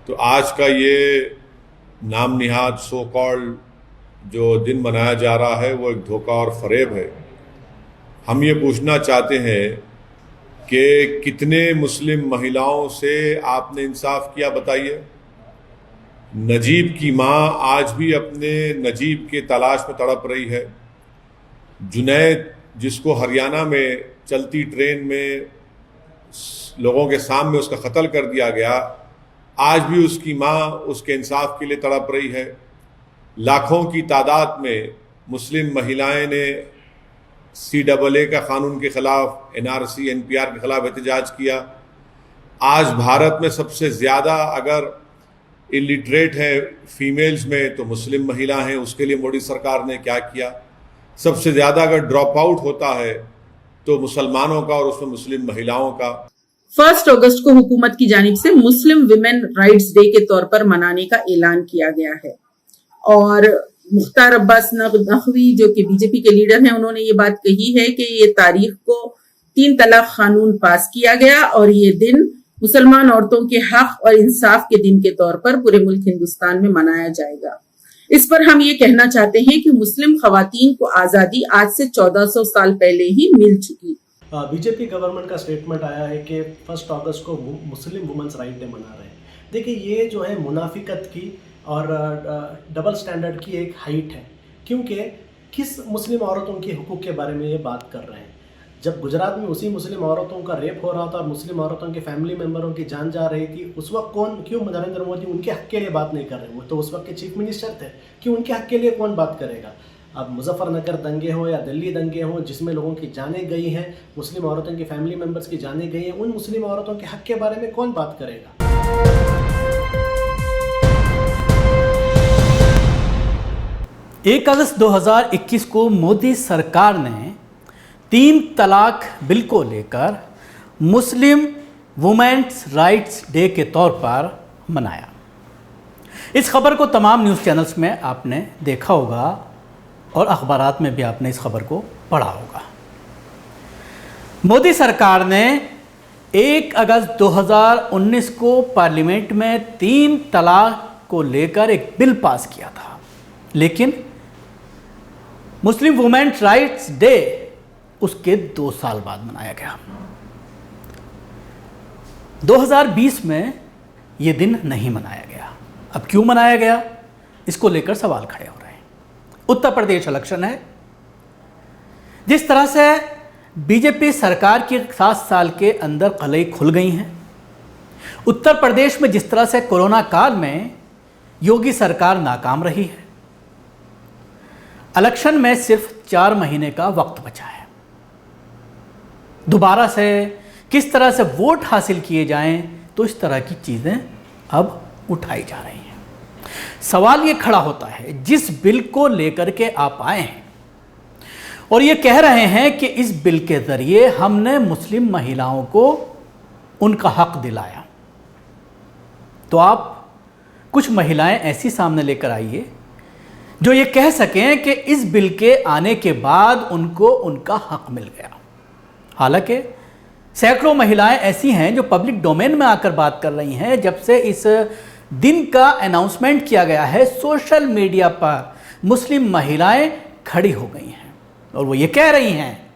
तो आज का ये नाम निहाद सो कॉल्ड जो दिन मनाया जा रहा है वो एक धोखा और फरेब है। हम ये पूछना चाहते हैं कि कितने मुस्लिम महिलाओं से आपने इंसाफ किया, बताइए। नजीब की माँ आज भी अपने नजीब के तलाश में तड़प रही है। जुनैद, जिसको हरियाणा में चलती ट्रेन में लोगों के सामने उसका कत्ल कर दिया गया, आज भी उसकी माँ उसके इंसाफ के लिए तड़प रही है। लाखों की तादाद में मुस्लिम महिलाएं ने CAA का कानून के खिलाफ, NRC NPR के खिलाफ एहतजाज किया। आज भारत में सबसे ज़्यादा अगर इलिटरेट है फीमेल्स में तो मुस्लिम महिला हैं। उसके लिए मोदी सरकार ने क्या किया? सबसे ज़्यादा अगर ड्रॉप आउट होता है तो मुसलमानों का और उसमें मुस्लिम महिलाओं का। 1 अगस्त को हुकूमत की जानिब से मुस्लिम विमेन राइट्स डे के तौर पर मनाने का ऐलान किया गया है और मुख्तार अब्बास नकवी जो कि बीजेपी के लीडर हैं, उन्होंने ये बात कही है कि ये तारीख को 3 तलाक कानून पास किया गया और ये दिन मुसलमान औरतों के हक और इंसाफ के दिन के तौर पर पूरे मुल्क हिंदुस्तान में मनाया जाएगा। इस पर हम ये कहना चाहते हैं कि मुस्लिम खवातीन को आजादी आज से 1400 साल पहले ही मिल चुकी। बीजेपी गवर्नमेंट का स्टेटमेंट आया है कि 1 अगस्त को मुस्लिम वुमेन्स राइट डे मना रहे हैं। देखिए, ये जो है मुनाफिकत की और डबल स्टैंडर्ड की एक हाइट है, क्योंकि किस मुस्लिम औरतों के हुकूक के बारे में ये बात कर रहे हैं। जब गुजरात में उसी मुस्लिम औरतों का रेप हो रहा था और मुस्लिम औरतों के फैमिली मेम्बरों की जान जा रही थी, उस वक्त क्यों नरेंद्र मोदी उनके हक के लिए बात नहीं कर रहे? वो तो उस वक्त के चीफ मिनिस्टर थे। क्यों उनके हक के लिए कौन बात करेगा? अब मुजफ्फरनगर दंगे हो या दिल्ली दंगे हो जिसमें लोगों की जानें गई हैं, मुस्लिम औरतों की फैमिली मेम्बर्स की जानें गई हैं, उन मुस्लिम औरतों के हक के बारे में कौन बात करेगा? 1 अगस्त 2021 को मोदी सरकार ने 3 तलाक बिल को लेकर मुस्लिम वुमेन्स राइट्स डे के तौर पर मनाया। इस खबर को तमाम न्यूज़ चैनल्स में आपने देखा होगा और अखबारात में भी आपने इस खबर को पढ़ा होगा। मोदी सरकार ने 1 अगस्त 2019 को पार्लियामेंट में 3 तलाक को लेकर एक बिल पास किया था, लेकिन मुस्लिम वुमेन्स राइट्स डे उसके 2 साल बाद मनाया गया। 2020 में यह दिन नहीं मनाया गया। अब क्यों मनाया गया, इसको लेकर सवाल खड़े हो रहे हैं। उत्तर प्रदेश इलेक्शन है। जिस तरह से बीजेपी सरकार की 7 साल के अंदर कलई खुल गई हैं, उत्तर प्रदेश में जिस तरह से कोरोना काल में योगी सरकार नाकाम रही है, इलेक्शन में सिर्फ 4 महीने का वक्त बचा है। दोबारा से किस तरह से वोट हासिल किए जाएं, तो इस तरह की चीज़ें अब उठाई जा रही हैं। सवाल ये खड़ा होता है, जिस बिल को लेकर के आप आए हैं और ये कह रहे हैं कि इस बिल के ज़रिए हमने मुस्लिम महिलाओं को उनका हक दिलाया, तो आप कुछ महिलाएं ऐसी सामने लेकर आइए जो ये कह सकें कि इस बिल के आने के बाद उनको उनका हक मिल गया। हालांकि सैकड़ों महिलाएं ऐसी हैं जो पब्लिक डोमेन में आकर बात कर रही हैं। जब से इस दिन का अनाउंसमेंट किया गया है, सोशल मीडिया पर मुस्लिम महिलाएं खड़ी हो गई हैं और वो ये कह रही हैं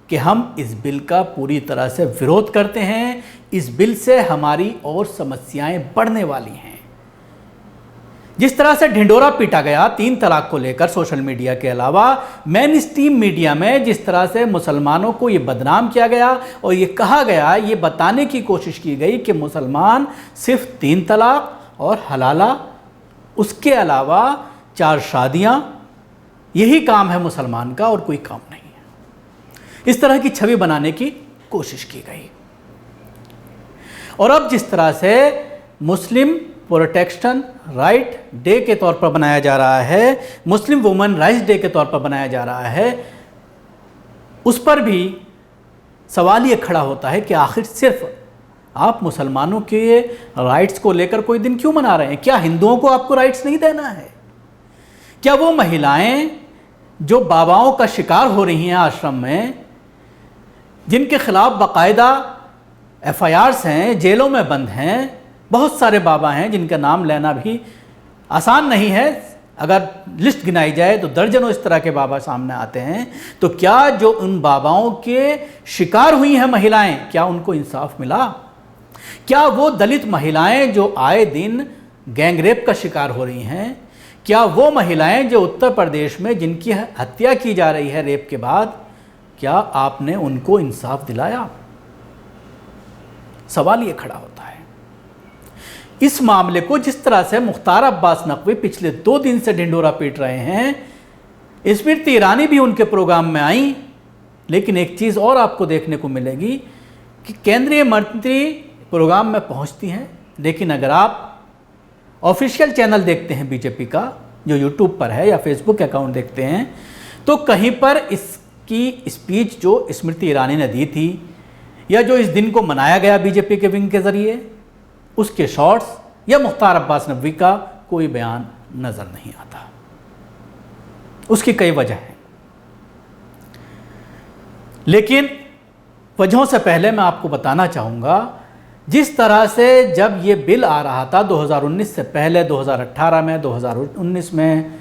कि हम इस बिल का पूरी तरह से विरोध करते हैं, इस बिल से हमारी और समस्याएं बढ़ने वाली हैं। जिस तरह से ढिंडोरा पीटा गया 3 तलाक को लेकर सोशल मीडिया के अलावा मेन स्ट्रीम मीडिया में, जिस तरह से मुसलमानों को ये बदनाम किया गया और ये कहा गया, ये बताने की कोशिश की गई कि मुसलमान सिर्फ 3 तलाक और हलाला, उसके अलावा 4 शादियां, यही काम है मुसलमान का और कोई काम नहीं है। इस तरह की छवि बनाने की कोशिश की गई। और अब जिस तरह से मुस्लिम प्रोटेक्शन राइट डे के तौर पर बनाया जा रहा है, मुस्लिम वुमेन राइट्स डे के तौर पर बनाया जा रहा है, उस पर भी सवाल ये खड़ा होता है कि आखिर सिर्फ आप मुसलमानों के राइट्स को लेकर कोई दिन क्यों मना रहे हैं? क्या हिंदुओं को आपको राइट्स नहीं देना है? क्या वो महिलाएं जो बाबाओं का शिकार हो रही हैं आश्रम में, जिनके खिलाफ बाकायदा FIRs हैं, जेलों में बंद हैं, बहुत सारे बाबा हैं जिनका नाम लेना भी आसान नहीं है। अगर लिस्ट गिनाई जाए तो दर्जनों इस तरह के बाबा सामने आते हैं। तो क्या जो उन बाबाओं के शिकार हुई हैं महिलाएं, क्या उनको इंसाफ मिला? क्या वो दलित महिलाएं जो आए दिन गैंगरेप का शिकार हो रही हैं, क्या वो महिलाएं जो उत्तर प्रदेश में जिनकी हत्या की जा रही है रेप के बाद, क्या आपने उनको इंसाफ दिलाया? सवाल ये खड़ा होता है। इस मामले को जिस तरह से मुख्तार अब्बास नकवी पिछले 2 दिन से ढिंढोरा पीट रहे हैं, स्मृति ईरानी भी उनके प्रोग्राम में आई, लेकिन एक चीज़ और आपको देखने को मिलेगी कि केंद्रीय मंत्री प्रोग्राम में पहुंचती हैं, लेकिन अगर आप ऑफिशियल चैनल देखते हैं बीजेपी का जो यूट्यूब पर है या फेसबुक अकाउंट देखते हैं, तो कहीं पर इसकी स्पीच जो स्मृति ईरानी ने दी थी या जो इस दिन को मनाया गया बीजेपी के विंग के ज़रिए, उसके शॉर्ट्स या मुख्तार अब्बास नकवी का कोई बयान नज़र नहीं आता। उसकी कई वजह हैं, लेकिन वजहों से पहले मैं आपको बताना चाहूँगा, जिस तरह से जब ये बिल आ रहा था 2019 से पहले, 2018 में, 2019 में,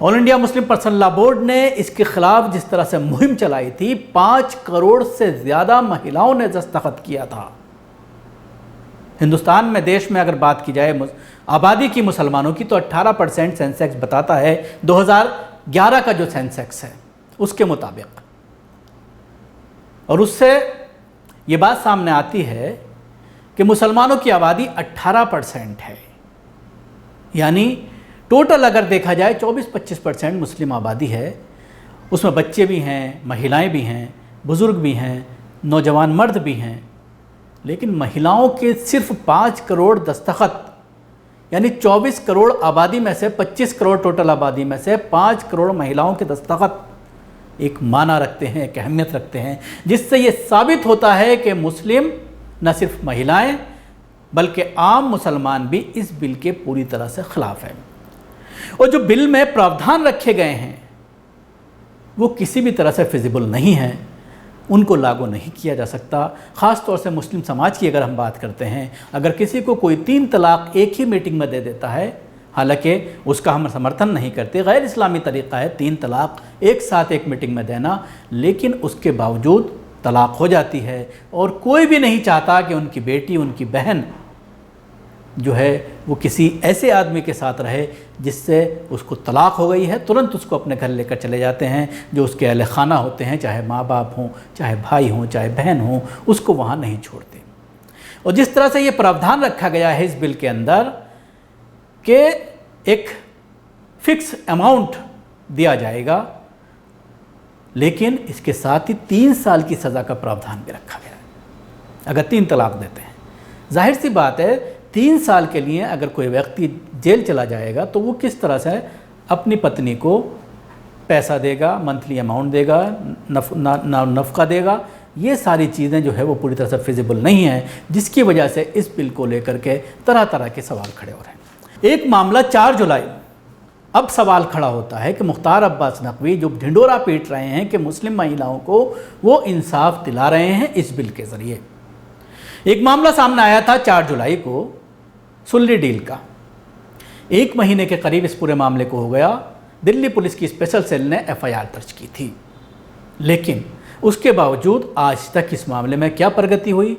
all India Muslim personal law board ने इसके खिलाफ जिस तरह से मुहिम चलाई थी, 5 करोड़ से ज़्यादा महिलाओं ने दस्तखत किया था। हिंदुस्तान में, देश में अगर बात की जाए आबादी की मुसलमानों की, तो 18% सेंसेक्स बताता है 2011 का जो सेंसेक्स है उसके मुताबिक, और उससे ये बात सामने आती है कि मुसलमानों की आबादी 18% है। यानी टोटल अगर देखा जाए 24-25% मुस्लिम आबादी है। उसमें बच्चे भी हैं, महिलाएं भी हैं, बुज़ुर्ग भी हैं, नौजवान मर्द भी हैं, लेकिन महिलाओं के सिर्फ 5 करोड़ दस्तखत, यानी 24 करोड़ आबादी में से 25 करोड़ टोटल आबादी में से 5 करोड़ महिलाओं के दस्तखत एक माना रखते हैं, एक अहमियत रखते हैं, जिससे ये साबित होता है कि मुस्लिम न सिर्फ महिलाएं बल्कि आम मुसलमान भी इस बिल के पूरी तरह से ख़िलाफ़ है। और जो बिल में प्रावधान रखे गए हैं वो किसी भी तरह से फिजिबल नहीं है, उनको लागू नहीं किया जा सकता। ख़ास तौर से मुस्लिम समाज की अगर हम बात करते हैं, अगर किसी को कोई 3 तलाक एक ही मीटिंग में दे देता है, हालांकि उसका हम समर्थन नहीं करते, गैर इस्लामी तरीक़ा है 3 तलाक एक साथ एक मीटिंग में देना, लेकिन उसके बावजूद तलाक हो जाती है और कोई भी नहीं चाहता कि उनकी बेटी, उनकी बहन जो है वो किसी ऐसे आदमी के साथ रहे जिससे उसको तलाक हो गई है। तुरंत उसको अपने घर लेकर चले जाते हैं, जो उसके अहले खाना होते हैं, चाहे माँ बाप हों, चाहे भाई हों, चाहे बहन हों, उसको वहाँ नहीं छोड़ते। और जिस तरह से ये प्रावधान रखा गया है इस बिल के अंदर कि एक फिक्स अमाउंट दिया जाएगा, लेकिन इसके साथ ही 3 साल की सज़ा का प्रावधान भी रखा गया है अगर 3 तलाक देते हैं। जाहिर सी बात है 3 साल के लिए अगर कोई व्यक्ति जेल चला जाएगा तो वो किस तरह से अपनी पत्नी को पैसा देगा, मंथली अमाउंट देगा, नफ़का देगा, ये सारी चीज़ें जो है वो पूरी तरह से फिजिबल नहीं है, जिसकी वजह से इस बिल को लेकर के तरह तरह के सवाल खड़े हो रहे हैं। एक मामला 4 जुलाई, अब सवाल खड़ा होता है कि मुख्तार अब्बास नकवी जो ढिंढोरा पीट रहे हैं कि मुस्लिम महिलाओं को वो इंसाफ दिला रहे हैं इस बिल के ज़रिए। एक मामला सामने आया था 4 जुलाई को सुल्ली डील का। 1 महीने के करीब इस पूरे मामले को हो गया। दिल्ली पुलिस की स्पेशल सेल ने FIR दर्ज की थी, लेकिन उसके बावजूद आज तक इस मामले में क्या प्रगति हुई,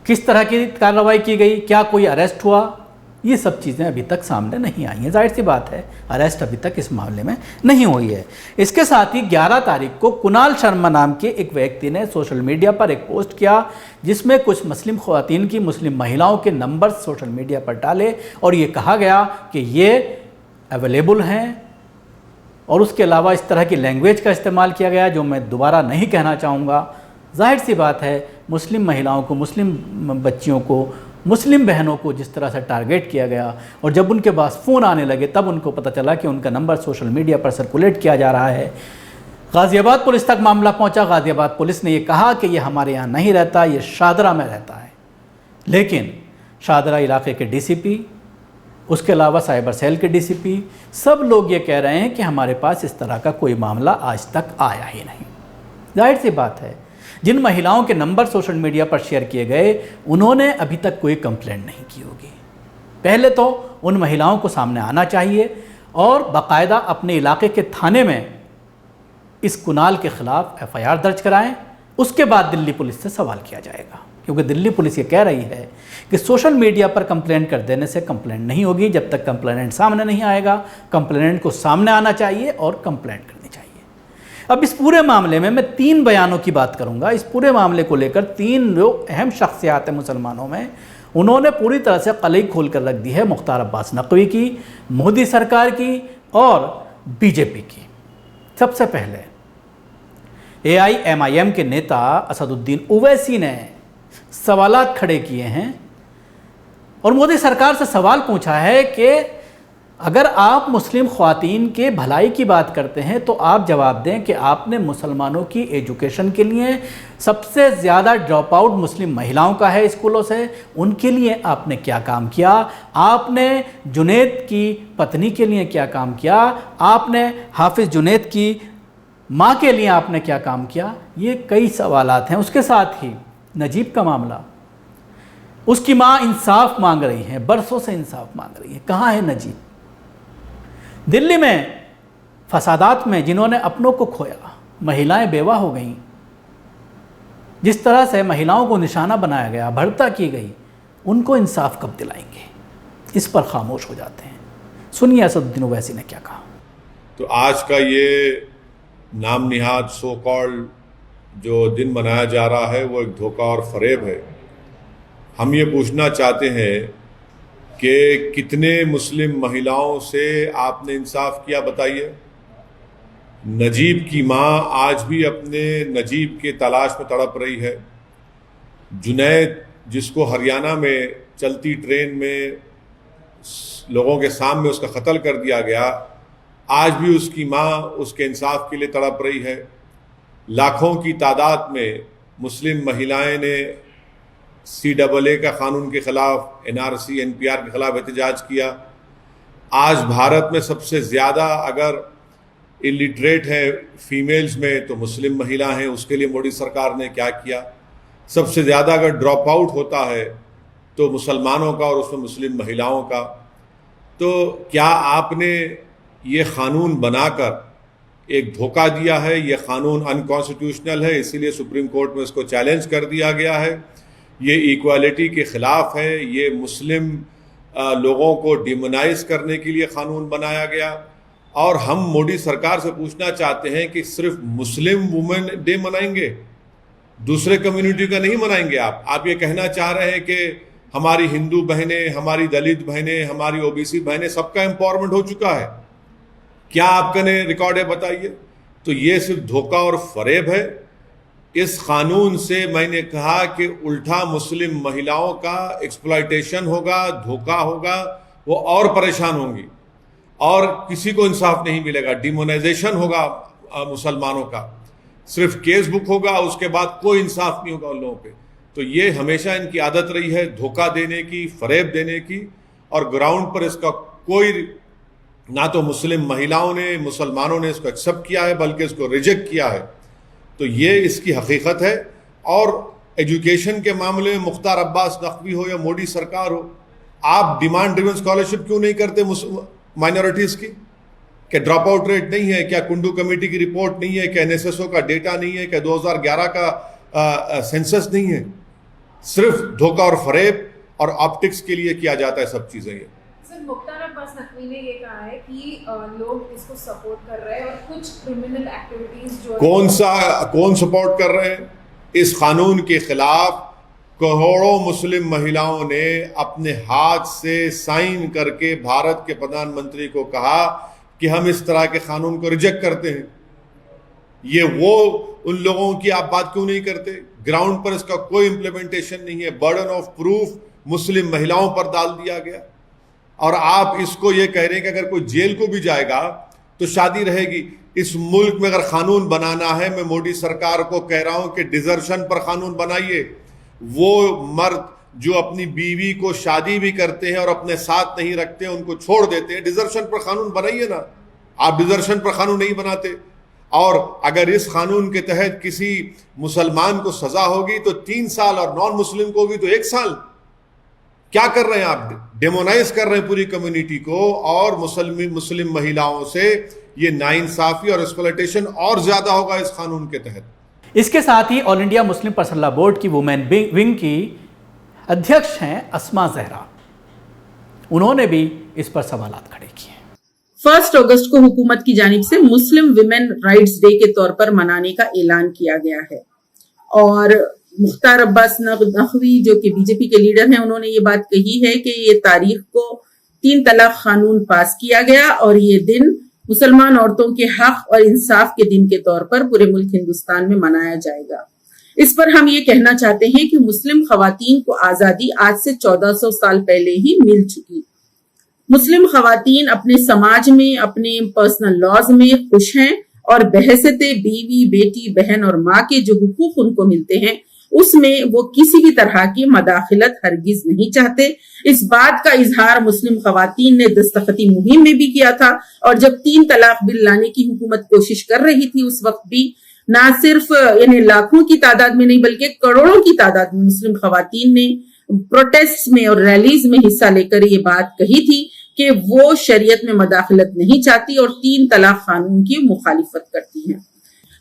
किस तरह की कार्रवाई की गई, क्या कोई अरेस्ट हुआ, ये सब चीज़ें अभी तक सामने नहीं आई हैं। जाहिर सी बात है अरेस्ट अभी तक इस मामले में नहीं हुई है। इसके साथ ही 11 तारीख को कुणाल शर्मा नाम के एक व्यक्ति ने सोशल मीडिया पर एक पोस्ट किया जिसमें कुछ मुस्लिम ख़वातीन की, मुस्लिम महिलाओं के नंबर सोशल मीडिया पर डाले और ये कहा गया कि ये अवेलेबल हैं, और उसके अलावा इस तरह की लैंग्वेज का इस्तेमाल किया गया जो मैं दोबारा नहीं कहना चाहूँगा। जाहिर सी बात है मुस्लिम महिलाओं को, मुस्लिम बच्चियों को, मुस्लिम बहनों को जिस तरह से टारगेट किया गया, और जब उनके पास फ़ोन आने लगे तब उनको पता चला कि उनका नंबर सोशल मीडिया पर सर्कुलेट किया जा रहा है। गाज़ियाबाद पुलिस तक मामला पहुंचा। गाज़ियाबाद पुलिस ने ये कहा कि ये हमारे यहाँ नहीं रहता, ये शादरा में रहता है, लेकिन शादरा इलाके के DCP, उसके अलावा साइबर सेल के DCP, सब लोग ये कह रहे हैं कि हमारे पास इस तरह का कोई मामला आज तक आया ही नहीं। जाहिर सी बात है जिन महिलाओं के नंबर सोशल मीडिया पर शेयर किए गए उन्होंने अभी तक कोई कंप्लेंट नहीं की होगी। पहले तो उन महिलाओं को सामने आना चाहिए और बाकायदा अपने इलाके के थाने में इस कुणाल के ख़िलाफ़ FIR दर्ज कराएं। उसके बाद दिल्ली पुलिस से सवाल किया जाएगा, क्योंकि दिल्ली पुलिस ये कह रही है कि सोशल मीडिया पर कंप्लेंट कर देने से कंप्लेंट नहीं होगी जब तक कंप्लेनेंट सामने नहीं आएगा। कंप्लेनेंट को सामने आना चाहिए और कंप्लेंट करनी चाहिए। अब इस पूरे मामले में मैं 3 बयानों की बात करूंगा। इस पूरे मामले को लेकर 3 जो अहम शख्सियात हैं मुसलमानों में, उन्होंने पूरी तरह से कलई खोल कर रख दी है मुख्तार अब्बास नकवी की, मोदी सरकार की और बीजेपी की। सबसे पहले AIMIM के नेता असदुद्दीन ओवैसी ने सवालात खड़े किए हैं और मोदी सरकार से सवाल पूछा है कि अगर आप मुस्लिम ख्वातीन के भलाई की बात करते हैं तो आप जवाब दें कि आपने मुसलमानों की एजुकेशन के लिए सबसे ज़्यादा ड्रॉप आउट मुस्लिम महिलाओं का है स्कूलों से, उनके लिए आपने क्या काम किया? आपने जुनैद की पत्नी के लिए क्या काम किया? आपने हाफिज़ जुनैद की माँ के लिए आपने क्या काम किया? ये कई सवालात हैं। उसके साथ ही नजीब का मामला, उसकी माँ इंसाफ मांग रही है, बरसों से इंसाफ मांग रही है। कहाँ है नजीब? दिल्ली में फसादात में जिन्होंने अपनों को खोया, महिलाएं बेवा हो गईं, जिस तरह से महिलाओं को निशाना बनाया गया, भर्ता की गई, उनको इंसाफ कब दिलाएंगे? इस पर खामोश हो जाते हैं। सुनिए असदुद्दीन ओवैसी ने क्या कहा। तो आज का ये नाम निहाद सो कॉल्ड जो दिन मनाया जा रहा है वो एक धोखा और फरेब है। हम ये पूछना चाहते हैं कि कितने मुस्लिम महिलाओं से आपने इंसाफ किया, बताइए। नजीब की माँ आज भी अपने नजीब के तलाश में तड़प रही है। जुनैद, जिसको हरियाणा में चलती ट्रेन में लोगों के सामने उसका कत्ल कर दिया गया, आज भी उसकी माँ उसके इंसाफ के लिए तड़प रही है। लाखों की तादाद में मुस्लिम महिलाएं ने CAA का कानून के खिलाफ, NRC NPR के खिलाफ एहतजाज किया। आज भारत में सबसे ज़्यादा अगर इलिटरेट है फीमेल्स में तो मुस्लिम महिला हैं। उसके लिए मोदी सरकार ने क्या किया? सबसे ज़्यादा अगर ड्रॉप आउट होता है तो मुसलमानों का और उसमें मुस्लिम महिलाओं का। तो क्या आपने ये क़ानून बनाकर एक धोखा दिया है? ये क़ानून अनकॉन्स्टिट्यूशनल है, इसीलिए सुप्रीम कोर्ट में इसको चैलेंज कर दिया गया है। ये इक्वालिटी के ख़िलाफ़ है। ये मुस्लिम लोगों को डिमोनाइज करने के लिए क़ानून बनाया गया। और हम मोदी सरकार से पूछना चाहते हैं कि सिर्फ मुस्लिम वुमेन डे मनाएंगे, दूसरे कम्युनिटी का नहीं मनाएंगे? आप ये कहना चाह रहे हैं कि हमारी हिंदू बहनें, हमारी दलित बहनें, हमारी OBC बहनें, सबका एम्पावरमेंट हो चुका है? क्या आपका ने रिकॉर्ड है? बताइए। तो ये सिर्फ धोखा और फरेब है। इस कानून से मैंने कहा कि उल्टा मुस्लिम महिलाओं का एक्सप्लॉयटेशन होगा, धोखा होगा, वो और परेशान होंगी और किसी को इंसाफ नहीं मिलेगा। डिमोनाइजेशन होगा मुसलमानों का, सिर्फ केस बुक होगा, उसके बाद कोई इंसाफ नहीं होगा उन लोगों पे। तो ये हमेशा इनकी आदत रही है धोखा देने की, फरेब देने की, और ग्राउंड पर इसका कोई, ना तो मुस्लिम महिलाओं ने, मुसलमानों ने इसको एक्सेप्ट किया है बल्कि इसको रिजेक्ट किया है। तो ये इसकी हकीकत है। और एजुकेशन के मामले में मुख्तार अब्बास नकवी हो या मोदी सरकार हो, आप डिमांड ड्रिवन स्कॉलरशिप क्यों नहीं करते माइनॉरिटीज़ की? क्या ड्रॉप आउट रेट नहीं है? क्या कुंडू कमेटी की रिपोर्ट नहीं है? क्या NSSO का डेटा नहीं है? क्या 2011 का सेंसस नहीं है? सिर्फ धोखा और फरेब और ऑप्टिक्स के लिए किया जाता है सब चीज़ें। ये सर, मुख्तार अब्बास नकवी ने ये कहा है कि लोग इसको सपोर्ट कर रहे हैं और कुछ क्रिमिनल एक्टिविटीज जो कौन सपोर्ट कर रहे हैं? इस कानून के खिलाफ करोड़ों मुस्लिम महिलाओं ने अपने हाथ से साइन करके भारत के प्रधानमंत्री को कहा कि हम इस तरह के कानून को रिजेक्ट करते हैं। ये वो उन लोगों की आप बात क्यों नहीं करते? ग्राउंड पर इसका कोई इंप्लीमेंटेशन नहीं है। बर्डन ऑफ प्रूफ मुस्लिम महिलाओं पर डाल दिया गया और आप इसको ये कह रहे हैं कि अगर कोई जेल को भी जाएगा तो शादी रहेगी। इस मुल्क में अगर कानून बनाना है, मैं मोदी सरकार को कह रहा हूं कि डिजर्शन पर कानून बनाइए। वो मर्द जो अपनी बीवी को शादी भी करते हैं और अपने साथ नहीं रखते हैं, उनको छोड़ देते हैं, डिजर्शन पर कानून बनाइए ना। आप डिजर्शन पर कानून नहीं बनाते और अगर इस कानून के तहत किसी मुसलमान को सजा होगी तो 3 साल और नॉन मुस्लिम को होगी तो 1 साल। क्या कर रहे हैं आप? डेमोनाइज कर रहे हैं पूरी कम्युनिटी को, और मुस्लिम महिलाओं से ये नाइंसाफी और एक्सप्लॉयटेशन और ज्यादा होगा इस कानून के तहत। इसके साथ ही all India Muslim personal law board की वुमेन विंग की अध्यक्ष हैं अस्मा जहरा, उन्होंने भी इस पर सवालात खड़े किए। 1 अगस्त को हुकूमत की जानिब से मुस्लिम विमेन राइट्स डे के तौर पर मनाने का ऐलान किया गया है, और मुख्तार अब्बास नकवी जो कि बीजेपी के लीडर हैं, उन्होंने ये बात कही है कि ये तारीख को 3 तलाक कानून पास किया गया और ये दिन मुसलमान औरतों के हक और इंसाफ के दिन के तौर पर पूरे मुल्क हिंदुस्तान में मनाया जाएगा। इस पर हम ये कहना चाहते हैं कि मुस्लिम खवातीन को आजादी आज से 1400 साल पहले ही मिल चुकी। मुस्लिम खवातीन अपने समाज में, अपने पर्सनल लॉज में खुश हैं, और बहसते बीवी, बेटी, बहन और माँ के जो हुकूक उनको मिलते हैं उसमें वो किसी भी तरह की मदाखिलत हरगिज नहीं चाहते। इस बात का इजहार मुस्लिम खवातीन ने दस्तखती मुहिम में भी किया था, और जब 3 तलाक बिल लाने की हुकूमत कोशिश कर रही थी उस वक्त भी ना सिर्फ यानी लाखों की तादाद में नहीं बल्कि करोड़ों की तादाद में मुस्लिम खवातीन ने प्रोटेस्ट में और रैलीज में हिस्सा लेकर ये बात कही थी कि वो शरीयत में मदाखलत नहीं चाहती और 3 तलाक कानून की मुखालिफत करती हैं।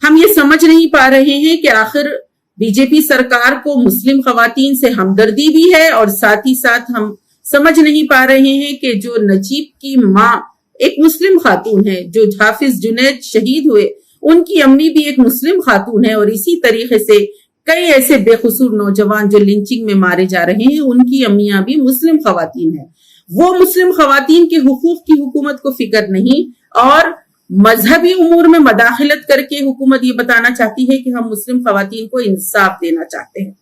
हम ये समझ नहीं पा रहे हैं कि आखिर बीजेपी सरकार को मुस्लिम खवातीन से हमदर्दी भी है, और साथ ही साथ हम समझ नहीं पा रहे हैं कि जो नजीब की माँ एक मुस्लिम खातून है, जो हाफिज जुनैद शहीद हुए उनकी अम्मी भी एक मुस्लिम खातून है, और इसी तरीके से कई ऐसे बेकसूर नौजवान जो लिंचिंग में मारे जा रहे हैं उनकी अम्मियां भी मुस्लिम खवातीन हैं। वो मुस्लिम खवातीन के हुकूक की हुकूमत को फिक्र नहीं, और मजहबी उमूर में मदाखिलत करके हुकूमत ये बताना चाहती है कि हम मुस्लिम खवातीन को इंसाफ देना चाहते हैं।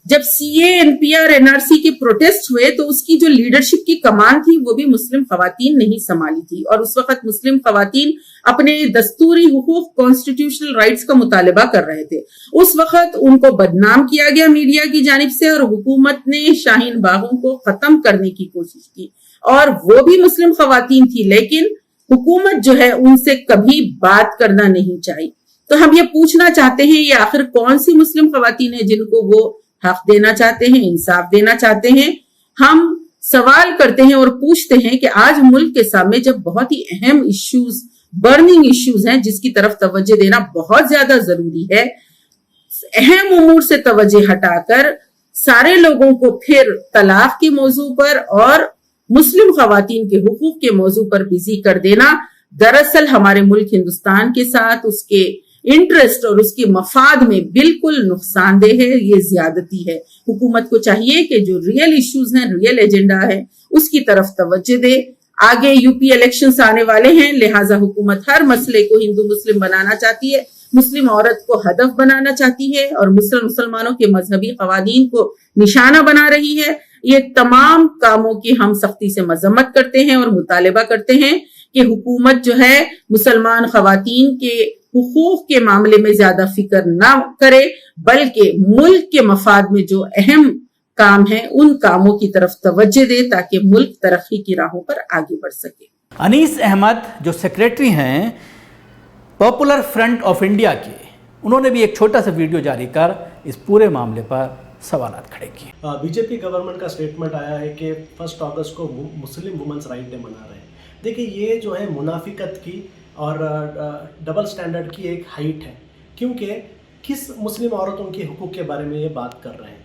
जब सीए, एनपीआर, एनआरसी के प्रोटेस्ट हुए तो उसकी जो लीडरशिप की कमान थी वो भी मुस्लिम खवातीन ने ही संभाली थी, और उस वक्त मुस्लिम खवातीन अपने दस्तूरी हुकूक, कॉन्स्टिट्यूशनल राइट्स का मुतालबा कर रहे थे। उस वक्त उनको बदनाम किया गया मीडिया की जानिब से, और हुकूमत ने शाहीन बागों को खत्म करने की कोशिश की, और वो भी मुस्लिम खवातीन थी, लेकिन हुकूमत जो है उनसे कभी बात करना नहीं चाहिए। तो हम ये पूछना चाहते हैं, ये आखिर कौन सी मुस्लिम खवातीन है जिनको वो हक देना चाहते हैं, इंसाफ देना चाहते हैं? हम सवाल करते हैं और पूछते हैं कि आज मुल्क के सामने जब बहुत ही अहम इश्यूज, बर्निंग इश्यूज हैं जिसकी तरफ तवज्जो देना बहुत ज्यादा जरूरी है, अहम उमूर से तवज्जो हटाकर सारे लोगों को फिर तलाक के मौजू पर और मुस्लिम खवातीन के हुकूक के मौजू पर बिजी कर देना दरअसल हमारे मुल्क हिंदुस्तान के साथ उसके इंटरेस्ट और उसके मफाद में बिल्कुल नुकसानदेह है, ये ज्यादती है। हुकूमत को चाहिए कि जो रियल इश्यूज हैं, रियल एजेंडा है, उसकी तरफ तवज्जो दे। आगे यूपी इलेक्शंस आने वाले हैं, लिहाजा हुकूमत हर मसले को हिंदू मुस्लिम बनाना चाहती है, मुस्लिम औरत को हदफ बनाना चाहती है और मुसलमानों के मजहबी कवानीन को निशाना बना रही है। ये तमाम कामों की हम सख्ती से मजम्मत करते हैं और मुतालिबा करते हैं कि हुकूमत जो है मुसलमान खवातीन के हुकूक के मामले में ज्यादा फिक्र ना करे, बल्कि मुल्क के मफाद में जो अहम काम है उन कामों की तरफ तवज्जो दे ताकि मुल्क तरक्की की राहों पर आगे बढ़ सके। अनीस अहमद जो सेक्रेटरी हैं पॉपुलर फ्रंट ऑफ इंडिया के, उन्होंने भी एक छोटा सा वीडियो जारी कर इस पूरे मामले पर सवालात खड़े किए। बीजेपी गवर्नमेंट का स्टेटमेंट आया है कि 1 अगस्त को मुस्लिम वुमेन्स राइट डे मना रहे हैं। देखिए, ये जो है मुनाफिकत की और डबल स्टैंडर्ड की एक हाइट है, क्योंकि किस मुस्लिम औरतों के हुकूक के बारे में ये बात कर रहे हैं।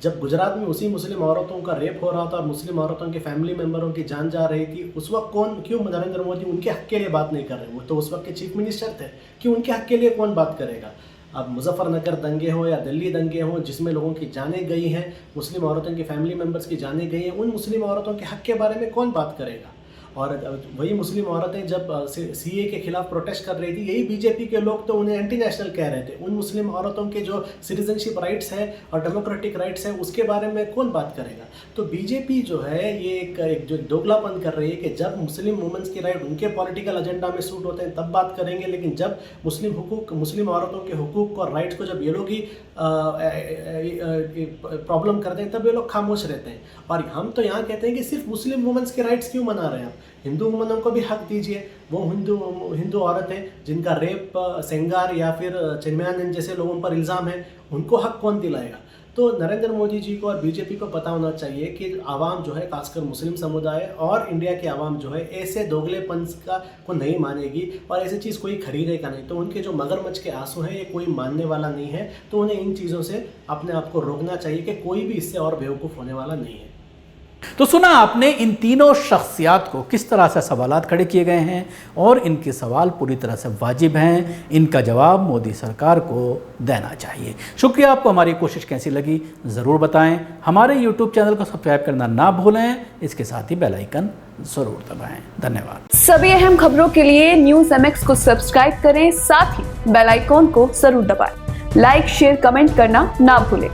जब गुजरात में उसी मुस्लिम औरतों का रेप हो रहा था और मुस्लिम औरतों के फैमिली मेम्बरों की जान जा रही थी, उस वक्त क्यों नरेंद्र मोदी उनके हक के लिए बात नहीं कर रहे? वो तो उस वक्त के चीफ मिनिस्टर थे, कि उनके हक के लिए कौन बात करेगा? अब मुजफ्फरनगर दंगे हो या दिल्ली दंगे हो जिसमें लोगों की जानें गई हैं, मुस्लिम औरतों की फैमिली मेम्बर्स की जानें गई हैं, उन मुस्लिम औरतों के हक के बारे में कौन बात करेगा? और वही मुस्लिम औरतें जब सीए के खिलाफ प्रोटेस्ट कर रही थी, यही बीजेपी के लोग तो उन्हें एंटी नेशनल कह रहे थे। उन मुस्लिम औरतों के जो सिटीजनशिप राइट्स हैं और डेमोक्रेटिक राइट्स हैं उसके बारे में कौन बात करेगा? तो बीजेपी जो है ये एक जो दोगलापन कर रही है कि जब मुस्लिम वुमेन्स की राइट उनके पॉलिटिकल एजेंडा में सूट होते हैं तब बात करेंगे, लेकिन जब मुस्लिम औरतों के हुकूक और राइट्स को जब ये लोग ही प्रॉब्लम करते हैं तब ये लोग खामोश रहते हैं। और हम तो यहाँ कहते हैं कि सिर्फ मुस्लिम वुमेन्स के राइट्स क्यों मना रहे हैं आप? हिंदू वुमनों को भी हक दीजिए। वो हिंदू औरतें जिनका रेप, सेंगार या फिर चिन्मयानंद जैसे लोगों पर इल्ज़ाम है, उनको हक कौन दिलाएगा? तो नरेंद्र मोदी जी को और बीजेपी को पता होना चाहिए कि आवाम जो है, खासकर मुस्लिम समुदाय और इंडिया की आवाम जो है, ऐसे दोगलेपन को नहीं मानेगी और ऐसी चीज़ कोई खरीदेगा नहीं। तो उनके जो मगरमच्छ के आंसू हैं, ये कोई मानने वाला नहीं है। तो उन्हें इन चीज़ों से अपने आप को रोकना चाहिए कि कोई भी इससे और बेवकूफ़ होने वाला नहीं है। तो सुना आपने इन तीनों शख्सियात को किस तरह से सवालात खड़े किए गए हैं और इनके सवाल पूरी तरह से वाजिब हैं। इनका जवाब मोदी सरकार को देना चाहिए। शुक्रिया। आपको हमारी कोशिश कैसी लगी ज़रूर बताएं। हमारे YouTube चैनल को सब्सक्राइब करना ना भूलें। इसके साथ ही बेल आइकन ज़रूर दबाएं। धन्यवाद। सभी अहम खबरों के लिए न्यूज़ MX को सब्सक्राइब करें, साथ ही बेल आइकॉन को जरूर दबाएं। लाइक, शेयर, कमेंट करना ना भूलें।